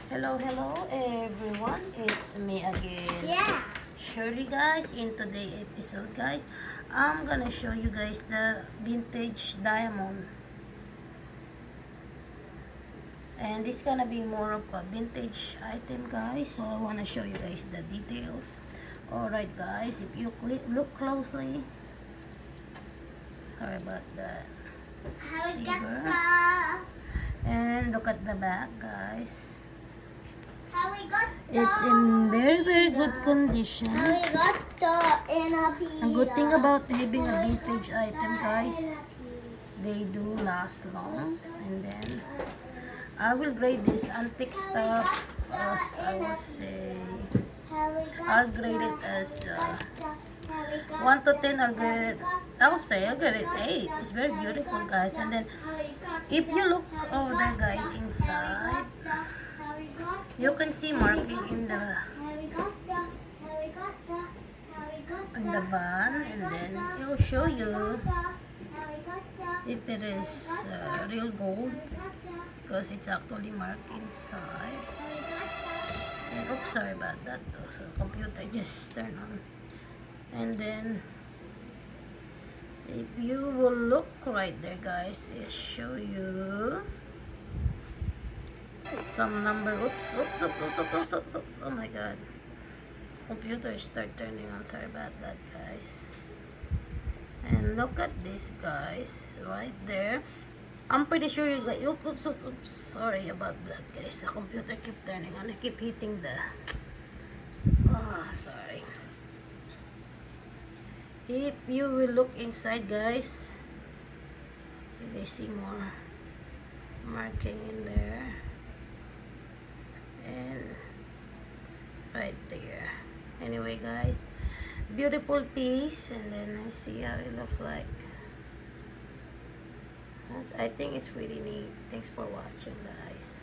Hello everyone, it's me again. Yeah. Shirley guys, in today's episode guys, I'm gonna show you guys the vintage diamond. And it's gonna be more of a vintage item guys, so I wanna show you guys the details. Alright guys, if you look closely, sorry about that. How we got Finger. the And look at the back guys. how we got the It's in very good condition. how we got the NLP. Ang good thing about having a vintage item guys, they do last long. And then I will grade this antique stuff as I will say, I'll grade it as 1 to 10. I'll grade it, I'll grade it 8. It's very beautiful guys. And then if you look over there guys inside, you can see marking in the band, and then it will show you if it is real gold because it's actually marked inside. And oops, sorry about that. So computer just turned on. And then if you will look right there guys, it show you some number. Oops, oh my god, computer start turning on, sorry about that guys. And look at this guys right there. I'm pretty sure you guys, oops, sorry about that guys, the computer keep turning on, I keep hitting the sorry. If you will look inside guys, you guys see more marking in there and right there. Anyway guys, beautiful piece. And then I see how it looks like. I think it's really neat. Thanks for watching guys.